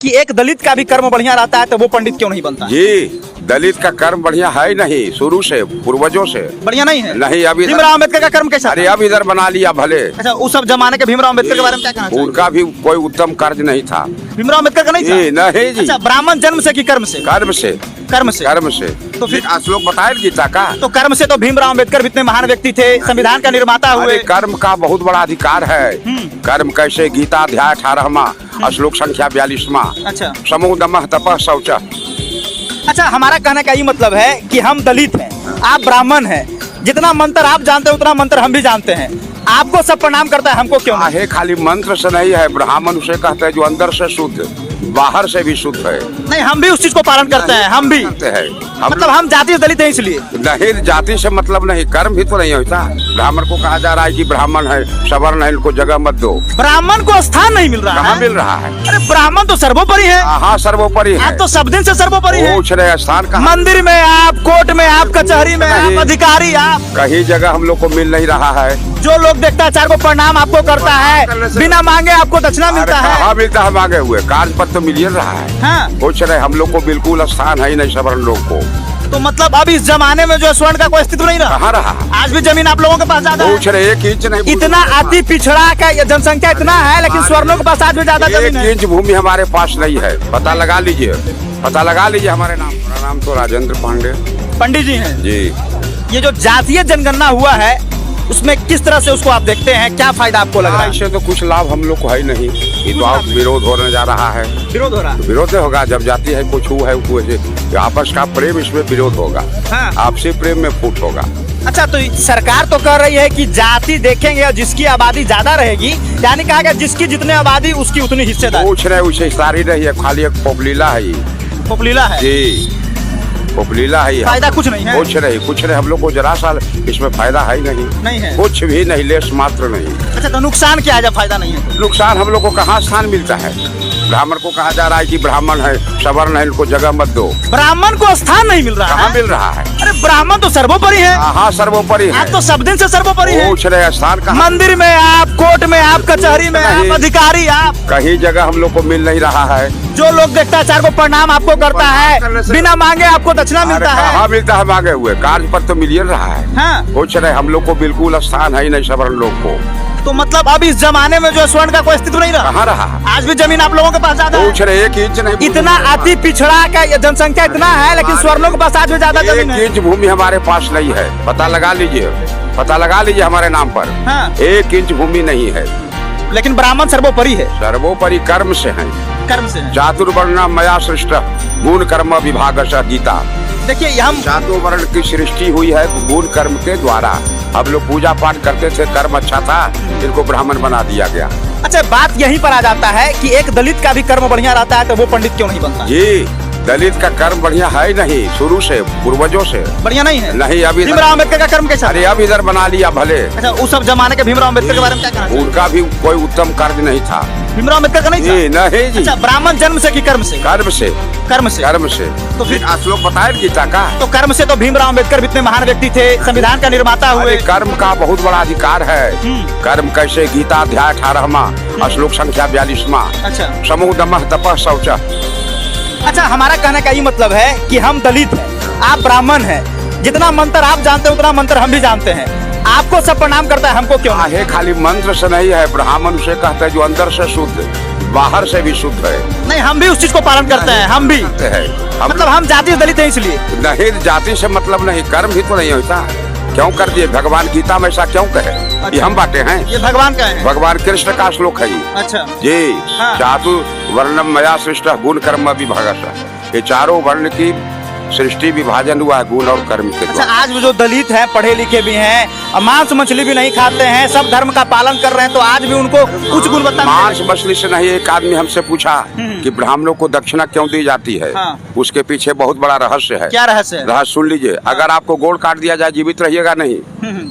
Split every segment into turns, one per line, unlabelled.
कि एक दलित का भी कर्म बढ़िया रहता है तो वो पंडित क्यों नहीं बनता?
जी, दलित का कर्म बढ़िया है नहीं, शुरू से पूर्वजों से
बढ़िया नहीं है।
नहीं। अभी
भीमराव अम्बेडकर का कर्म कैसा?
अरे अब इधर बना लिया भले।
अच्छा, उस सब जमाने के भीमराव अम्बेडकर के बारे में क्या कहना चाहिए?
उनका भी कोई उत्तम कार्य नहीं था।
भीमराव अम्बेडकर का नहीं था?
नहीं जी।
अच्छा, ब्राह्मण जन्म से कि कर्म से?
कर्म से।
कर्म से।
कर्म से।
तो फिर
श्लोक बताए गीता का।
तो कर्म से तो भीमराव अम्बेडकर इतने महान व्यक्ति थे, संविधान का निर्माता हुए।
कर्म का बहुत बड़ा अधिकार है। कर्म कैसे? गीता अध्याय 18वां श्लोक संख्या 42वां।
अच्छा,
समो दमः तपः शौचः।
अच्छा, हमारा कहने का ये मतलब है कि हम दलित हैं, आप ब्राह्मण हैं, जितना मंत्र आप जानते हैं उतना मंत्र हम भी जानते हैं। आपको सब प्रणाम करता है, हमको क्यों नहीं?
है खाली मंत्र से नहीं है, ब्राह्मण उसे कहते हैं जो अंदर से शुद्ध, बाहर से भी शुद्ध है।
नहीं, हम भी उस चीज को पालन करते हैं, हम भी
करते हैं।
मतलब हम जाति दलित हैं इसलिए।
नहीं, जाति से मतलब नहीं, कर्म भी तो नहीं होता। ब्राह्मण को कहा जा रहा है कि ब्राह्मण है, सवर्ण है, इनको जगह मत दो।
ब्राह्मण को स्थान नहीं मिल रहा
कहाँ
है?
मिल रहा है?
अरे ब्राह्मण तो सर्वोपरि है।
हाँ, सर्वोपरि है।
आप तो सब दिन से सर्वोपरि है।
पूछ रहे स्थान कहाँ?
मंदिर में आप, कोर्ट में आप, कचहरी में आप, अधिकारी आप,
कहीं जगह हम लोग को मिल नहीं रहा है।
जो लोग देखता है चार को प्रणाम आपको करता है, बिना मांगे आपको दक्षिणा मिलता है।
कहाँ मिलता है मांगे हुए? कार्य पर तो मिल ही रहा है।
हाँ।
पूछ रहे हम लोग को बिल्कुल स्थान है ही नहीं सवर्ण लोग को।
तो मतलब अब इस जमाने में जो स्वर्ण का कोई अस्तित्व नहीं रहा।
कहाँ रहा?
आज भी जमीन आप लोगों के पास ज्यादा
पूछ रहे 1 इंच नहीं।
इतना अति पिछड़ा का जनसंख्या इतना है, लेकिन स्वर्णों के पास आज भी ज्यादा जमीन
1
है।
इंच भूमि हमारे पास नहीं है। पता लगा लीजिए, पता लगा लीजिए हमारे नाम। मेरा नाम तो राजेंद्र पांडे
पंडित जी हैं
जी।
ये जो जातीय जनगणना हुआ है उसमें किस तरह से उसको आप देखते हैं, क्या फायदा आपको लग रहा है?
इससे तो कुछ लाभ हम लोग को है नहीं। ये तो आप विरोध होने जा रहा है।
विरोध हो रहा है?
विरोध होगा जब जाती है कुछ है तो आपस का प्रेम, इसमें विरोध होगा।
हाँ।
आपसी प्रेम में फूट होगा।
अच्छा, तो सरकार तो कह रही है कि जाति देखेंगे और जिसकी आबादी ज्यादा रहेगी, यानी कहा गया जिसकी जितनी आबादी उसकी उतनी हिस्सेदारी।
पूछ रहे उसे सारी नहीं है, खाली एक पोपलीला है ये।
पोपलीला है
जी, पोपलीला है ये।
फायदा कुछ नहीं है।
कुछ नहीं हम लोग को जरा सा इसमें फायदा है ही नहीं
है
कुछ भी नहीं, लेस मात्र नहीं।
अच्छा, तो नुकसान क्या है जब फायदा नहीं है?
नुकसान हम लोग को कहाँ स्थान मिलता है? ब्राह्मण को कहा जा रहा है कि ब्राह्मण है, सवर्ण है, इनको जगह मत दो।
ब्राह्मण को स्थान नहीं मिल रहा
कहाँ
है?
मिल रहा है?
अरे ब्राह्मण तो सर्वोपरि है।
हाँ, सर्वोपरि है।
आप तो सब दिन से सर्वोपरि है।
पूछ रहे स्थान कहाँ?
मंदिर में आप, कोर्ट में आप, कचहरी में आप, अधिकारी आप,
कहीं जगह हम लोग को मिल नहीं रहा है।
जो लोग देखता है चार को प्रणाम आपको करता है, बिना मांगे आपको दक्षिणा मिलता है।
कहाँ मिलता है मांगे हुए? कार्य पर तो मिल ही रहा है।
हाँ।
पूछ रहे हम लोग को बिल्कुल स्थान है ही नहीं सवर्ण लोग को।
तो मतलब अब इस जमाने में जो स्वर्ण का कोई अस्तित्व नहीं रहा।
कहाँ रहा?
आज भी जमीन आप लोगों के पास ज्यादा
पूछ रहे 1 इंच नहीं।
इतना अति पिछड़ा का जनसंख्या इतना है, लेकिन स्वर्णों के पास आज भी ज्यादा जमीन
1
है।
इंच भूमि हमारे पास नहीं है। पता लगा लीजिए, पता लगा लीजिए हमारे नाम पर।
हाँ।
1 इंच भूमि नहीं है।
लेकिन ब्राह्मण सर्वोपरि है।
सर्वोपरि कर्म से है।
कर्म से है।
चातुर्वर्ण मया सृष्ट गुण कर्म विभागशः गीता।
देखिए, हम
चातुर्वर्ण की सृष्टि हुई है गुण कर्म के द्वारा। हम लोग पूजा पाठ करते थे, कर्म अच्छा था, इनको ब्राह्मण बना दिया गया।
अच्छा, बात यहीं पर आ जाता है कि एक दलित का भी कर्म बढ़िया रहता है तो वो पंडित क्यों नहीं बनता?
जी, दलित का कर्म बढ़िया है नहीं, शुरू से पूर्वजों से
बढ़िया नहीं है।
नहीं। अभी
भीमराव अम्बेडकर का कर्म कैसा?
अरे अब इधर बना लिया भले।
अच्छा, उस सब जमाने के भीमराव अम्बेडकर के बारे में क्या कहना चाहिए?
उनका भी कोई उत्तम कार्य नहीं था।
भीमराव अम्बेडकर का नहीं था?
नहीं जी।
अच्छा, ब्राह्मण जन्म से कि कर्म से?
कर्म से।
कर्म से।
कर्म से।
तो फिर
श्लोक बताए गीता का।
तो कर्म से तो भीमराव अम्बेडकर इतने महान व्यक्ति थे, संविधान का निर्माता हुए।
कर्म का बहुत बड़ा अधिकार है। कर्म कैसे? गीता अध्याय 18वां श्लोक संख्या 42वां।
अच्छा।
समो दमः तपः शौचः।
अच्छा, हमारा कहने का ये मतलब है कि हम दलित हैं, आप ब्राह्मण हैं, जितना मंत्र आप जानते हैं उतना मंत्र हम भी जानते हैं। आपको सब प्रणाम करता है, हमको क्यों नहीं?
है खाली मंत्र से नहीं है, ब्राह्मण उसे कहते हैं जो अंदर से शुद्ध, बाहर से भी शुद्ध है।
नहीं, हम भी उस चीज को पालन करते हैं, हम भी मतलब हम जाति दलित हैं इसलिए।
नहीं, जाति से मतलब नहीं, कर्म भी तो नहीं होता। क्यों कर दिए? भगवान गीता में ऐसा क्यों कहे?
अच्छा।
ये हम बांटे हैं।
ये भगवान का है?
भगवान कृष्ण का श्लोक है ये।
अच्छा
जी।
हाँ।
चातुर्वर्णम मया सृष्ट गुण कर्म विभागशः। ये चारों वर्ण की सृष्टि विभाजन हुआ है गुण और कर्म के
अच्छा,
द्वारा।
आज भी जो दलित हैं, पढ़े लिखे भी हैं, और मांस मछली भी नहीं खाते हैं, सब धर्म का पालन कर रहे हैं, तो आज भी उनको उच्च गुणवत्ता
मांस मछली से नहीं। एक आदमी हमसे पूछा कि ब्राह्मणों को दक्षिणा क्यों दी जाती है?
हाँ।
उसके पीछे बहुत बड़ा रहस्य है।
क्या रहस्य है?
रहस्य सुन लीजिए। अगर आपको गोड़ काट दिया जाए जीवित रहिएगा नहीं?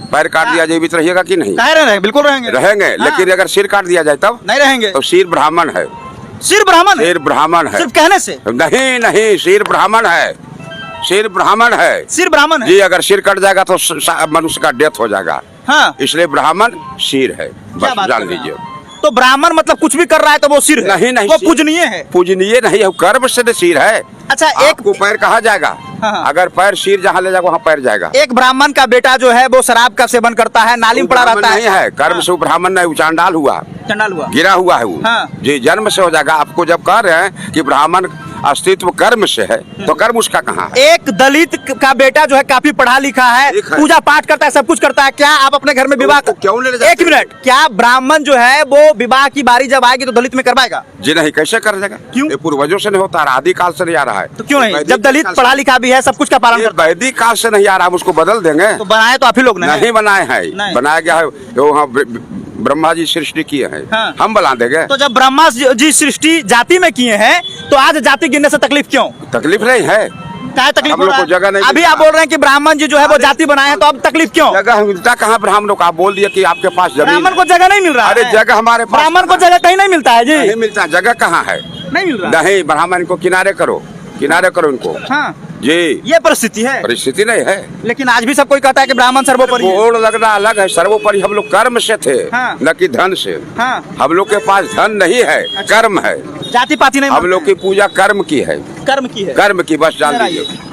पैर काट दिया जीवित रहिएगा कि नहीं?
रहेंगे, बिल्कुल रहेंगे।
रहेंगे। लेकिन अगर सिर काट दिया जाए तब
नहीं रहेंगे।
तो सिर ब्राह्मण है।
सिर ब्राह्मण है?
सिर ब्राह्मण है।
सिर्फ कहने से?
नहीं नहीं, सिर ब्राह्मण है। सिर ब्राह्मण है।
सिर ब्राह्मण है
जी। अगर सिर कट जाएगा तो मनुष्य का डेथ हो जाएगा।
हाँ।
इसलिए ब्राह्मण सिर है, बस जान लीजिए।
तो ब्राह्मण मतलब कुछ भी कर रहा है तो वो सिर है,
नहीं नहीं,
वो
सिर-
पूजनीय है।
पूजनीय नहीं है, कर्म से तो सिर है।
अच्छा, एक
आपको पैर कहाँ जाएगा?
हाँ।
अगर पैर सिर जहाँ ले जाएगा वहाँ पैर जाएगा।
एक ब्राह्मण का बेटा जो है वो शराब का सेवन करता है, नाली में पड़ा
ब्राह्मण
रहता
नहीं है, कर्म
हाँ।
से वो ब्राह्मण नहीं, वो चांडाल हुआ,
चंडाल हुआ।
गिरा हुआ है वो।
हाँ।
जी जन्म से हो जाएगा। आपको जब कह रहे हैं कि ब्राह्मण अस्तित्व कर्म से है, तो कर्म उसका कहाँ है?
एक दलित का बेटा जो है काफी पढ़ा लिखा है,
ठीक है।
पूजा पाठ करता है, सब कुछ करता है, क्या आप अपने घर में
तो
विवाह
उसको क्यों नहीं ले जाते?
एक मिनट, क्या ब्राह्मण जो है वो विवाह की बारी जब आएगी तो दलित में करवाएगा?
जी नहीं, कैसे कर देगा?
क्यों?
ये पूर्वजों से नहीं होता, आदि काल से नहीं आ रहा है।
तो क्यों नहीं?
वैदिक
जब दलित
काल से-
पढ़ा लिखा भी है, सब कुछ का पालन
ये
करता
वैदिक काल से नहीं आ रहा, हम उसको बदल देंगे।
तो बनाए तो आप ही लोग ने
नहीं बनाए हैं,
नहीं।
बनाया गया है वो, हाँ, ब्रह्मा जी सृष्टि किए हैं।
हाँ।
हम बना देंगे?
तो जब ब्रह्मा जी सृष्टि जाति में किए हैं तो आज जाति गिनने से तकलीफ क्यों?
तकलीफ नहीं है,
क्या तकलीफ
हम
हो
लोग
रहा
को जगह
है?
नहीं
अभी
मिलता।
आप बोल रहे हैं कि ब्राह्मण जी जो है वो जाति बनाए हैं, तो अब तकलीफ क्यों?
जगह मिलता कहाँ ब्राह्मणों को? आप बोल दिए कि आपके पास जमीन
ब्राह्मण को
है।
जगह नहीं मिल रहा
अरे
है।
जगह हमारे पास
ब्राह्मण को जगह कहीं नहीं मिलता है जी,
नहीं मिलता, जगह कहाँ है?
नहीं मिल रहा।
नहीं, ब्राह्मण को किनारे करो, किनारे करो इनको।
हाँ,
जी
ये परिस्थिति है।
परिस्थिति नहीं है।
लेकिन आज भी सब कोई कहता है कि ब्राह्मण सर्वोपरि है।
बोर्ड लगना अलग है, सर्वोपरि हम लोग कर्म से थे,
हाँ।
न कि धन से।
हाँ,
हम लोग के पास धन नहीं है, कर्म है।
जाति पाति नहीं
हम
मानते
लोग की पूजा कर्म की है,
हैं। कर्म की है।
कर्म की, बस जान
इधर
लीजिए।
आइए।